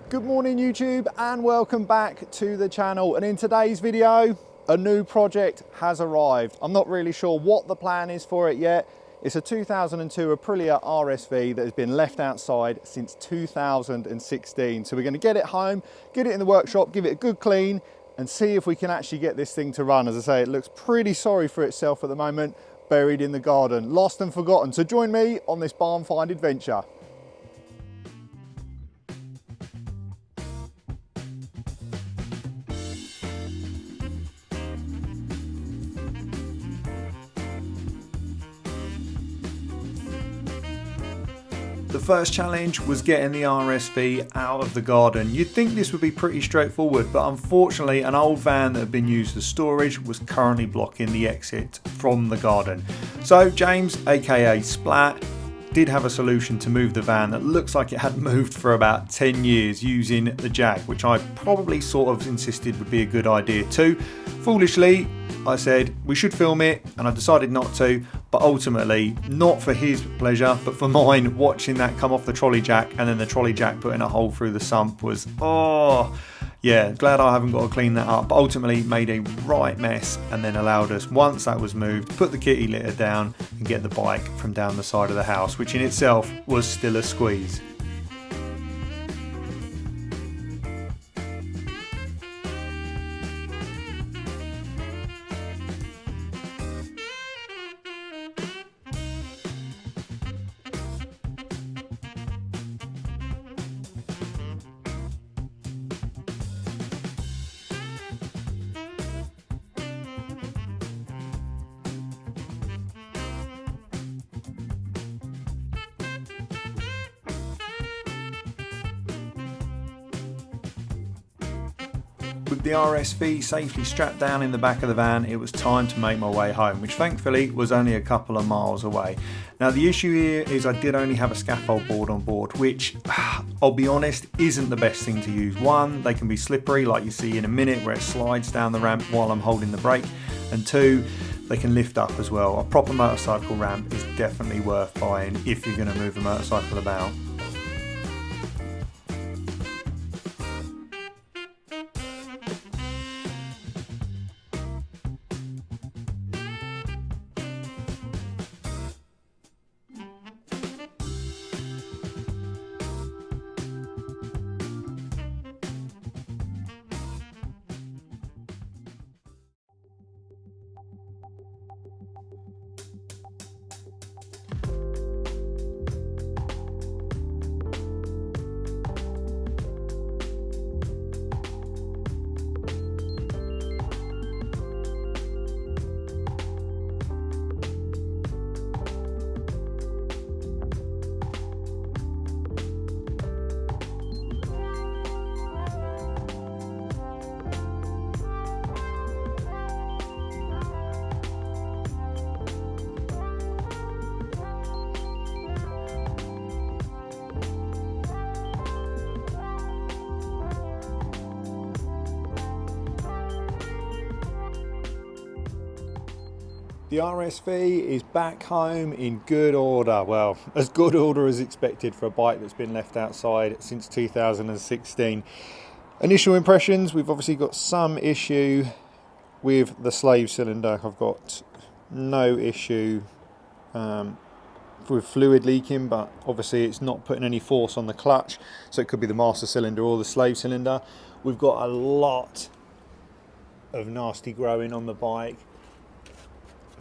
Good morning YouTube and welcome back to the channel, and in today's video a new project has arrived. I'm not really sure what the plan is for it yet. It's a 2002 Aprilia RSV that has been left outside since 2016. So we're going to get it home, get it in the workshop, give it a good clean and see if we can actually get this thing to run. As I say, it looks pretty sorry for itself at the moment, buried in the garden, lost and forgotten. So join me on this barn find adventure. The first challenge was getting the RSV out of the garden. You'd think this would be pretty straightforward, but unfortunately an old van that had been used as storage was currently blocking the exit from the garden. So James, aka Splat, did have a solution to move the van that looks like it had moved for about 10 years using the jack, which I probably sort of insisted would be a good idea too. Foolishly, I said we should film it and I decided not to, but ultimately, not for his pleasure, but for mine, watching that come off the trolley jack and then the trolley jack putting a hole through the sump was, oh, yeah, glad I haven't got to clean that up, but ultimately made a right mess and then allowed us, once that was moved, put the kitty litter down and get the bike from down the side of the house, which in itself was still a squeeze. With the RSV safely strapped down in the back of the van, it was time to make my way home, which thankfully was only a couple of miles away. Now the issue here is I did only have a scaffold board on board, which I'll be honest isn't the best thing to use. One, they can be slippery like you see in a minute where it slides down the ramp while I'm holding the brake, and two, they can lift up as well. A proper motorcycle ramp is definitely worth buying if you're going to move a motorcycle about. The RSV is back home in good order. Well, as good order as expected for a bike that's been left outside since 2016. Initial impressions, we've obviously got some issue with the slave cylinder. I've got no issue with fluid leaking, but obviously it's not putting any force on the clutch, so it could be the master cylinder or the slave cylinder. We've got a lot of nasty growing on the bike.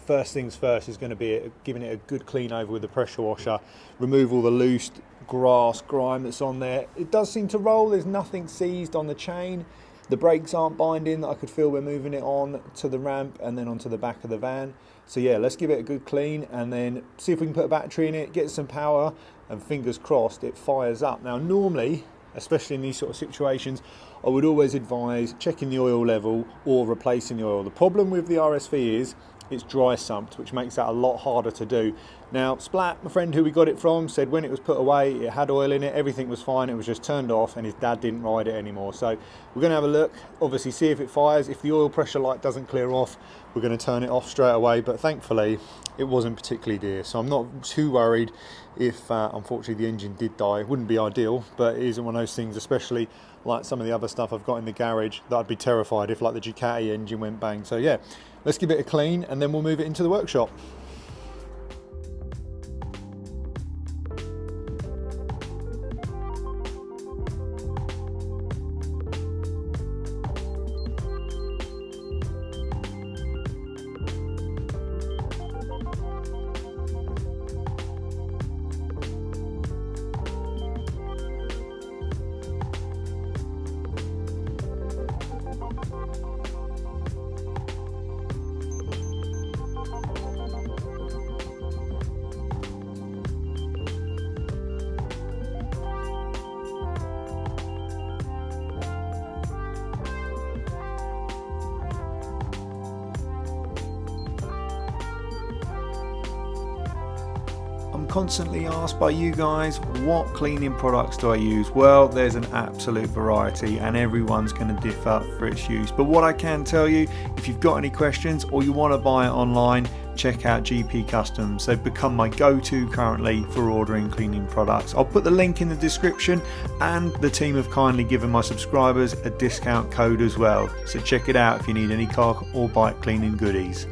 First things first is going to be giving it a good clean over with the pressure washer, remove all the loose grass, grime that's on there. It does seem to roll, there's nothing seized on the chain. The brakes aren't binding, I could feel we're moving it on to the ramp and then onto the back of the van. So yeah, let's give it a good clean and then see if we can put a battery in it, get some power, and fingers crossed it fires up. Now normally, especially in these sort of situations, I would always advise checking the oil level or replacing the oil. The problem with the RSV is it's dry sumped, which makes that a lot harder to do. Now Splat, my friend who we got it from, said when it was put away it had oil in it, everything was fine, it was just turned off, and his dad didn't ride it anymore. So we're going to have a look, obviously see if it fires. If the oil pressure light doesn't clear off, we're going to turn it off straight away, but thankfully it wasn't particularly dear, so I'm not too worried if unfortunately the engine did die. It wouldn't be ideal, but it isn't one of those things, especially like some of the other stuff I've got in the garage, that I'd be terrified if like the Ducati engine went bang. So yeah, let's give it a clean and then we'll move it into the workshop. I'm constantly asked by you guys, what cleaning products do I use? Well, there's an absolute variety and everyone's going to differ for its use. But what I can tell you, if you've got any questions or you want to buy it online, check out GP Customs. They've become my go-to currently for ordering cleaning products. I'll put the link in the description, and the team have kindly given my subscribers a discount code as well. So check it out if you need any car or bike cleaning goodies.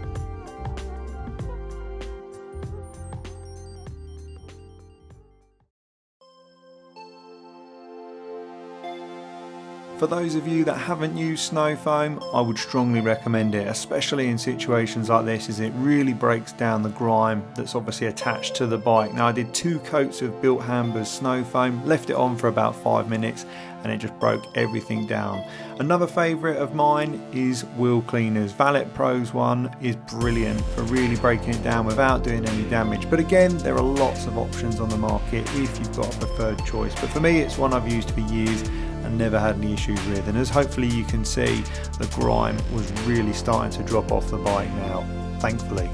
For those of you that haven't used snow foam, I would strongly recommend it, especially in situations like this, as it really breaks down the grime that's obviously attached to the bike. Now I did 2 coats of Built Hambur's snow foam, left it on for about 5 minutes, and it just broke everything down. Another favourite of mine is Wheel Cleaner's Valet Pro's one is brilliant for really breaking it down without doing any damage. But again, there are lots of options on the market if you've got a preferred choice. But for me, it's one I've used for years and never had any issues with. And as hopefully you can see, the grime was really starting to drop off the bike now, thankfully.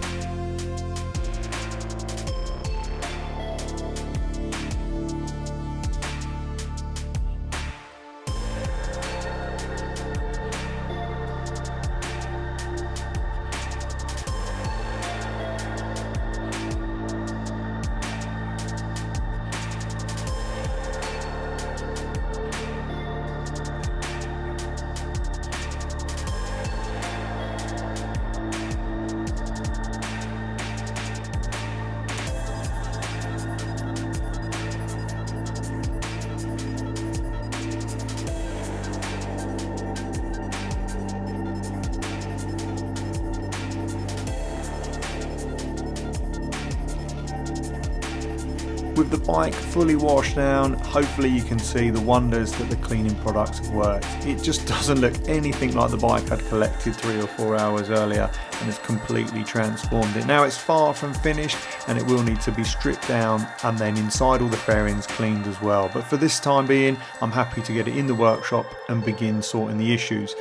With the bike fully washed down, hopefully you can see the wonders that the cleaning products have worked. It just doesn't look anything like the bike I'd collected 3 or 4 hours earlier, and has completely transformed it. Now it's far from finished and it will need to be stripped down and then inside all the fairings cleaned as well. But for this time being, I'm happy to get it in the workshop and begin sorting the issues.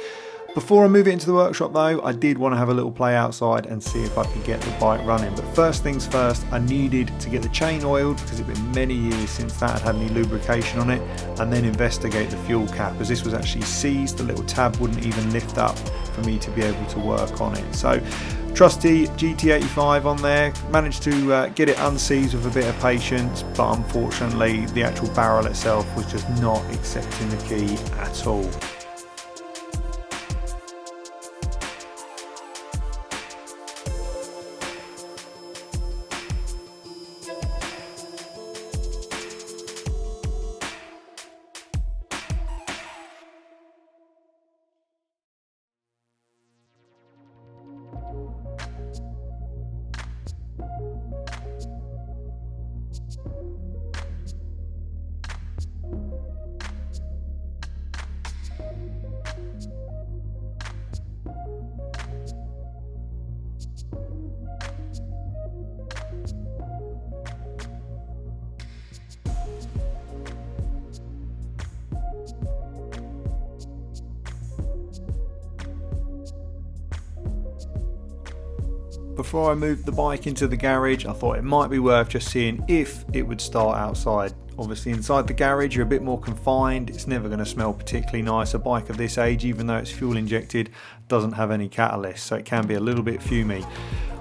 Before I move it into the workshop though, I did want to have a little play outside and see if I could get the bike running. But first things first, I needed to get the chain oiled because it'd been many years since that had any lubrication on it, and then investigate the fuel cap, as this was actually seized. The little tab wouldn't even lift up for me to be able to work on it. So trusty GT85 on there, managed to get it unseized with a bit of patience, but unfortunately the actual barrel itself was just not accepting the key at all. before I moved the bike into the garage, I thought it might be worth just seeing if it would start outside. Obviously inside the garage you're a bit more confined, it's never going to smell particularly nice. A bike of this age, even though it's fuel injected, doesn't have any catalyst, so it can be a little bit fumy.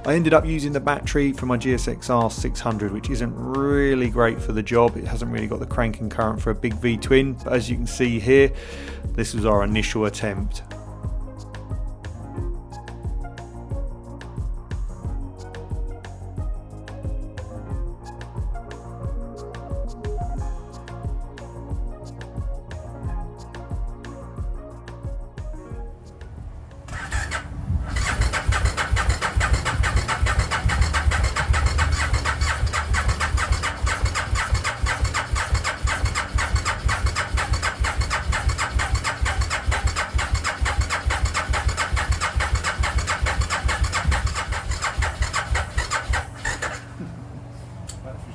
I ended up using the battery for my GSX-R 600, which isn't really great for the job. It hasn't really got the cranking current for a big V-twin, but as you can see here, this was our initial attempt.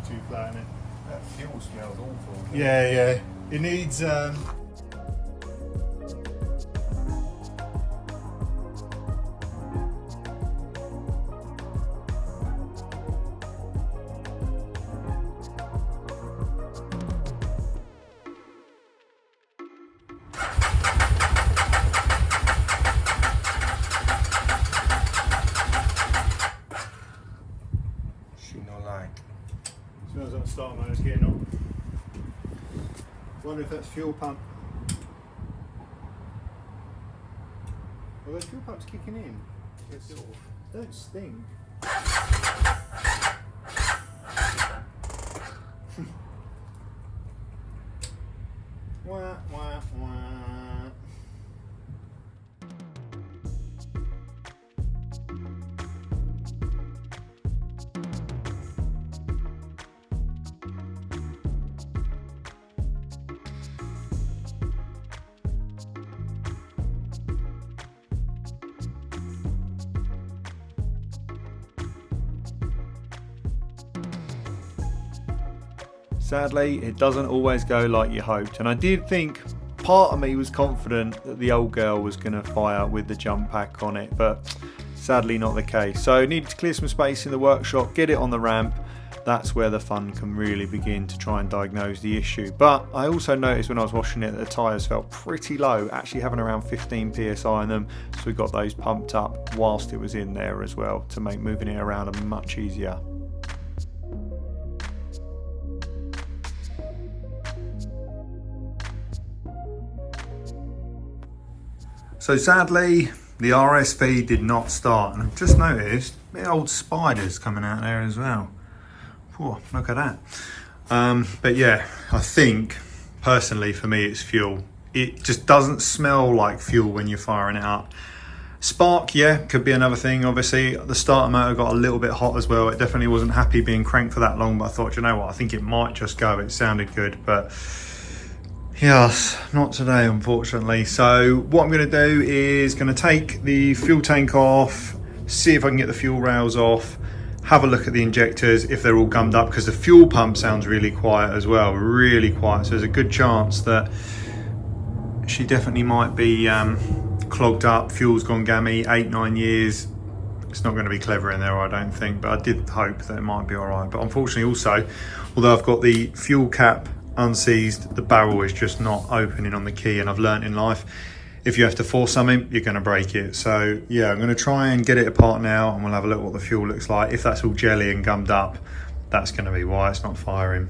Too flat, innit? That fuel smells awful. Yeah. It needs Smells like the starter motor's getting on. Wonder if that's fuel pump. Well, the fuel pump's kicking in. It's sort of, don't stink. Wah, wah, wah. Sadly, it doesn't always go like you hoped, and I did think part of me was confident that the old girl was going to fire with the jump pack on it, but sadly not the case. So needed to clear some space in the workshop, get it on the ramp. That's where the fun can really begin to try and diagnose the issue. But I also noticed when I was washing it that the tyres felt pretty low, actually having around 15 psi in them, so we got those pumped up whilst it was in there as well to make moving it around much easier. So sadly, the RSV did not start, and I've just noticed bit old spiders coming out there as well. Whew, look at that. But yeah, I think personally for me it's fuel. It just doesn't smell like fuel when you're firing it up. Spark, yeah, could be another thing. Obviously, the starter motor got a little bit hot as well. It definitely wasn't happy being cranked for that long, but I thought, you know what, I think it might just go. It sounded good, but yes, not today, unfortunately. So what I'm going to do is going to take the fuel tank off, see if I can get the fuel rails off, have a look at the injectors if they're all gummed up, because the fuel pump sounds really quiet as well, really quiet. So there's a good chance that she definitely might be clogged up. Fuel's gone gammy, 8-9 years. It's not going to be clever in there, I don't think, but I did hope that it might be all right. But unfortunately also, although I've got the fuel cap unseized, the barrel is just not opening on the key, and I've learnt in life if you have to force something, you're going to break it. So yeah, I'm going to try and get it apart now, and we'll have a look at what the fuel looks like. If that's all jelly and gummed up, that's going to be why it's not firing.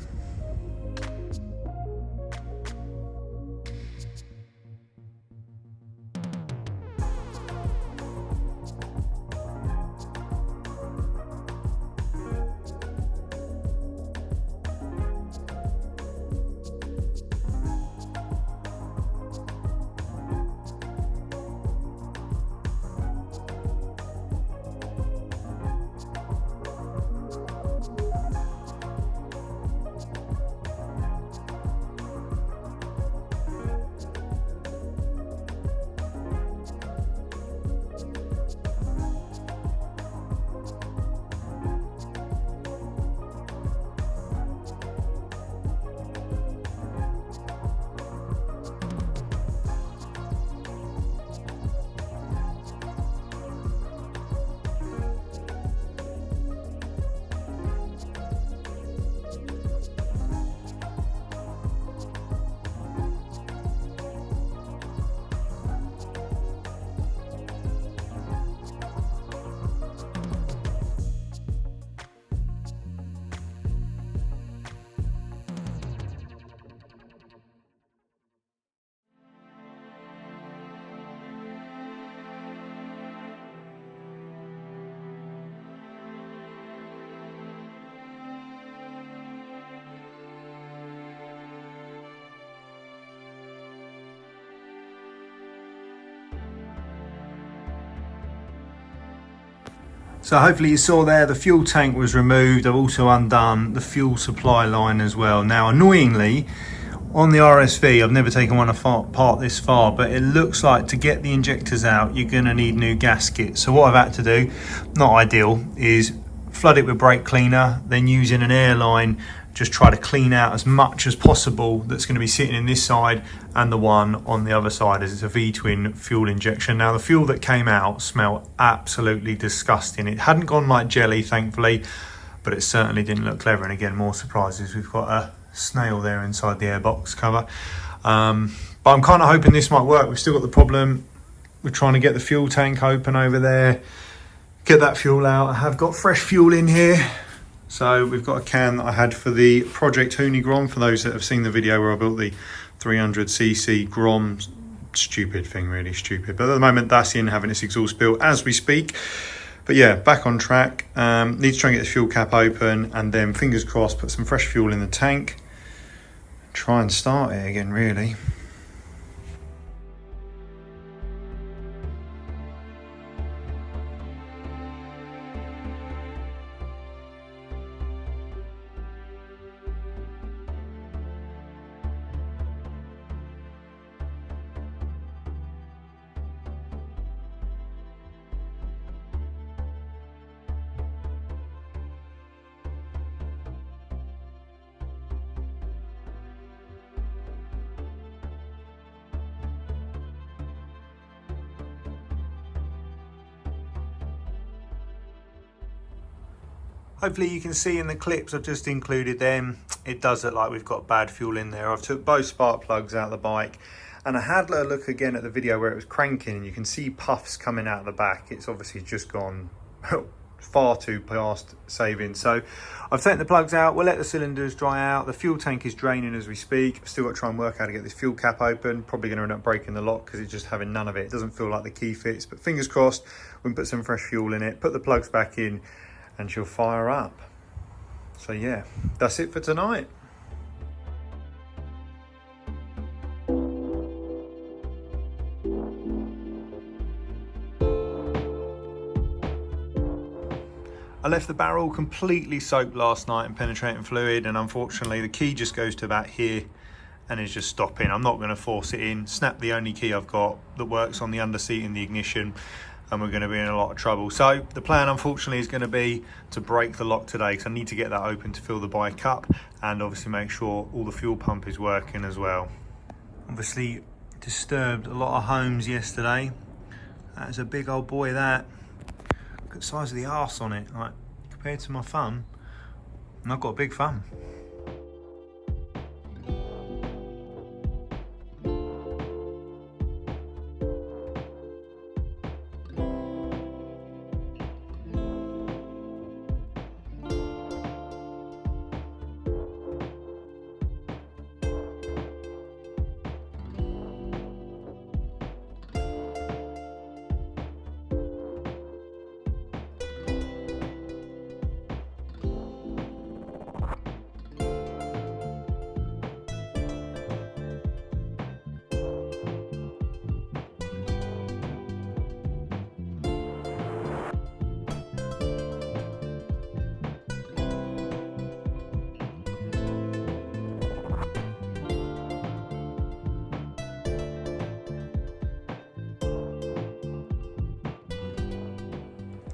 So hopefully you saw there the fuel tank was removed. I've also undone the fuel supply line as well. Now annoyingly, on the RSV, I've never taken one apart this far, but it looks like to get the injectors out, you're going to need new gaskets. So what I've had to do, not ideal, is flood it with brake cleaner, then using an airline, just try to clean out as much as possible that's going to be sitting in this side and the one on the other side, as it's a V-twin fuel injection. Now the fuel that came out smelled absolutely disgusting. It hadn't gone like jelly, thankfully, but it certainly didn't look clever. And again, more surprises. We've got a snail there inside the airbox cover. But I'm kind of hoping this might work. We've still got the problem. We're trying to get the fuel tank open over there, get that fuel out. I have got fresh fuel in here. So we've got a can that I had for the Project Huni Grom, for those that have seen the video where I built the 300cc Grom. Stupid thing, really stupid. But at the moment that's in, having its exhaust built as we speak. But yeah, back on track. Need to try and get the fuel cap open, and then fingers crossed put some fresh fuel in the tank. Try and start it again, really. Hopefully you can see in the clips I've just included them, it does look like we've got bad fuel in there. I've took both spark plugs out of the bike, and I had a look again at the video where it was cranking, and you can see puffs coming out of the back. It's obviously just gone far too past saving. So I've taken the plugs out, we'll let the cylinders dry out. The fuel tank is draining as we speak. I've still got to try and work out how to get this fuel cap open. Probably going to end up breaking the lock because it's just having none of it. It doesn't feel like the key fits, but fingers crossed we can put some fresh fuel in it, put the plugs back in, and she'll fire up. So yeah, that's it for tonight. I left the barrel completely soaked last night in penetrating fluid, and unfortunately the key just goes to about here and is just stopping. I'm not going to force it in. Snap the only key I've got that works on the underseat in the ignition, and we're going to be in a lot of trouble. So the plan unfortunately is going to be to break the lock today, because I need to get that open to fill the bike up, and obviously make sure all the fuel pump is working as well. Obviously disturbed a lot of homes yesterday. That is a big old boy, that. Look at the size of the arse on it, like compared to my thumb, and I've got a big thumb.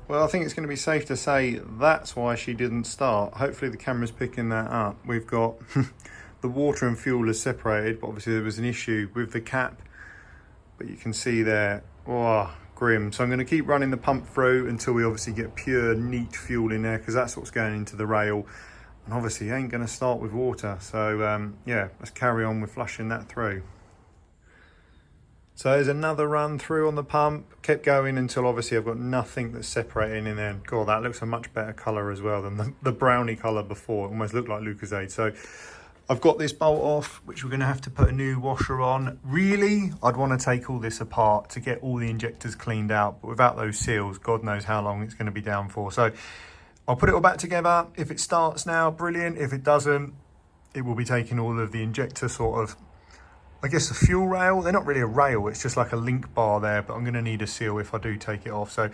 Well, I think it's going to be safe to say that's why she didn't start. Hopefully the camera's picking that up. We've got the water and fuel is separated, but obviously there was an issue with the cap. But you can see there, oh, grim. So I'm going to keep running the pump through until we obviously get pure, neat fuel in there, because that's what's going into the rail. And obviously it ain't going to start with water. So yeah, let's carry on with flushing that through. So there's another run through on the pump, kept going until obviously I've got nothing that's separating in there. God, that looks a much better colour as well than the brownie colour before. It almost looked like Lucozade. So I've got this bolt off, which we're going to have to put a new washer on. Really, I'd want to take all this apart to get all the injectors cleaned out, but without those seals, God knows how long it's going to be down for. So I'll put it all back together. If it starts now, brilliant. If it doesn't, it will be taking all of the injector sort of, I guess, the fuel rail. They're not really a rail, it's just like a link bar there, but I'm going to need a seal if I do take it off. So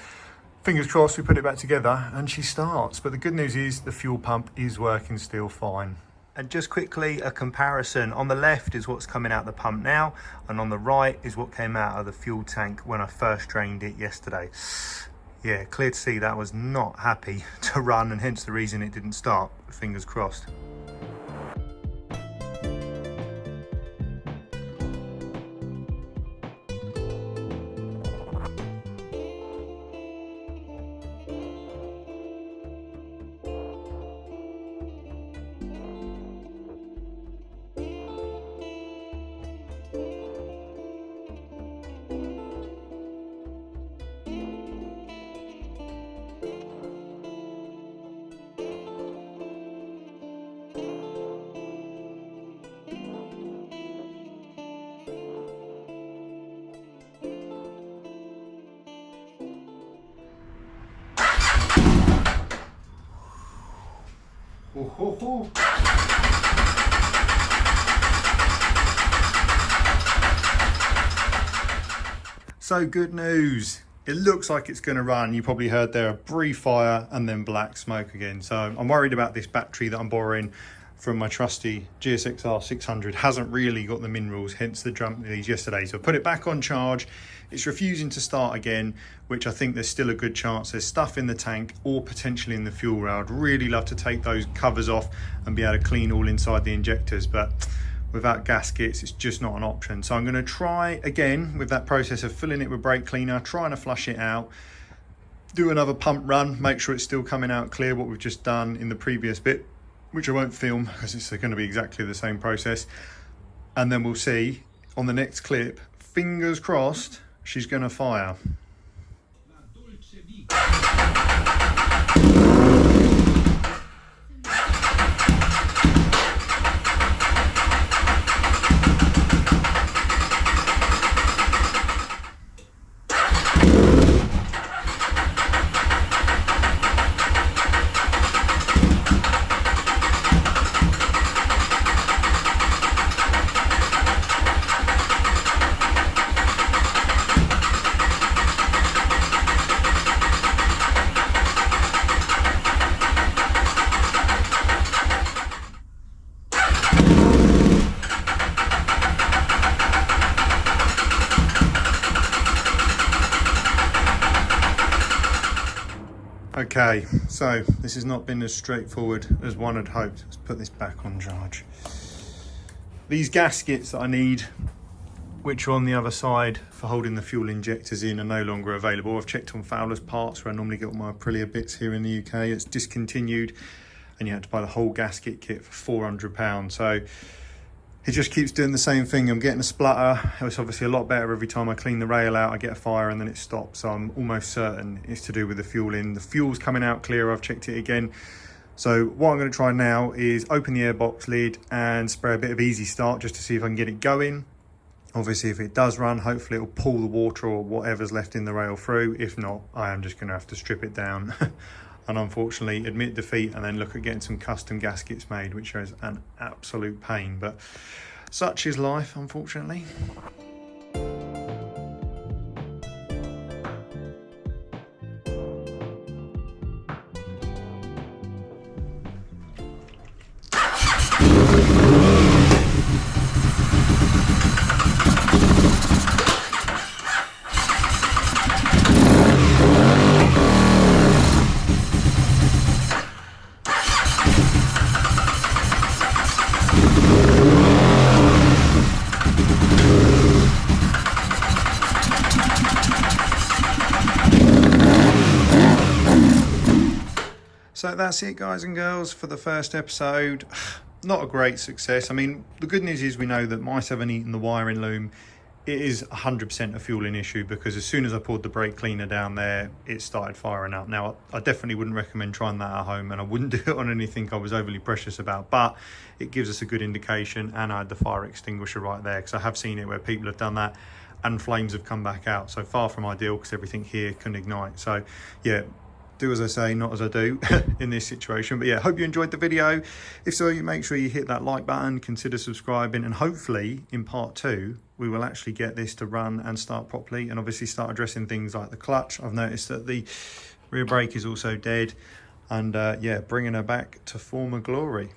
Fingers crossed we put it back together and she starts. But the good news is the fuel pump is working still fine. And just quickly, a comparison. On the left is what's coming out the pump now, and on the right is what came out of the fuel tank when I first drained it yesterday. Yeah, clear to see that was not happy to run, and hence the reason it didn't start. Fingers crossed. Ho, ho, ho. So good news. It looks like it's going to run. You probably heard there a brief fire and then black smoke again. So I'm worried about this battery that I'm borrowing from my trusty GSXR 600. Hasn't really got the minerals, hence the jump these yesterday. So I put it back on charge. It's refusing to start again, which I think there's still a good chance there's stuff in the tank or potentially in the fuel rail. I'd really love to take those covers off and be able to clean all inside the injectors, but without gaskets, it's just not an option. So I'm going to try again with that process of filling it with brake cleaner, trying to flush it out, do another pump run, make sure it's still coming out clear, what we've just done in the previous bit, which I won't film because it's going to be exactly the same process. And then we'll see on the next clip, fingers crossed, she's going to fire. Okay, so this has not been as straightforward as one had hoped. Let's put this back on charge. These gaskets that I need, which are on the other side for holding the fuel injectors in, are no longer available. I've checked on Fowler's Parts, where I normally get all my Aprilia bits here in the UK. It's discontinued, and you had to buy the whole gasket kit for £400. So it just keeps doing the same thing. I'm getting a splutter. It's obviously a lot better every time I clean the rail out. I get a fire and then it stops. So I'm almost certain it's to do with the fuel in. The fuel's coming out clear. I've checked it again. So what I'm going to try now is open the airbox lid and spray a bit of easy start just to see if I can get it going. Obviously, if it does run, hopefully it'll pull the water or whatever's left in the rail through. If not, I am just going to have to strip it down and unfortunately admit defeat and then look at getting some custom gaskets made, which is an absolute pain, but such is life, unfortunately. So that's it, guys and girls, for the first episode. Not a great success. I mean, the good news is we know that mice haven't eaten the wiring loom. It is 100% a fueling issue, because as soon as I poured the brake cleaner down there, it started firing up. Now, I definitely wouldn't recommend trying that at home, and I wouldn't do it on anything I was overly precious about, but it gives us a good indication. And I had the fire extinguisher right there, because I have seen it where people have done that and flames have come back out. So far from ideal, because everything here can ignite. So yeah, do as I say, not as I do in this situation. But yeah, hope you enjoyed the video. If so, you make sure you hit that like button, consider subscribing, and hopefully in part 2 we will actually get this to run and start properly, and obviously start addressing things like the clutch. I've noticed that the Rear brake is also dead, and yeah, bringing her back to former glory.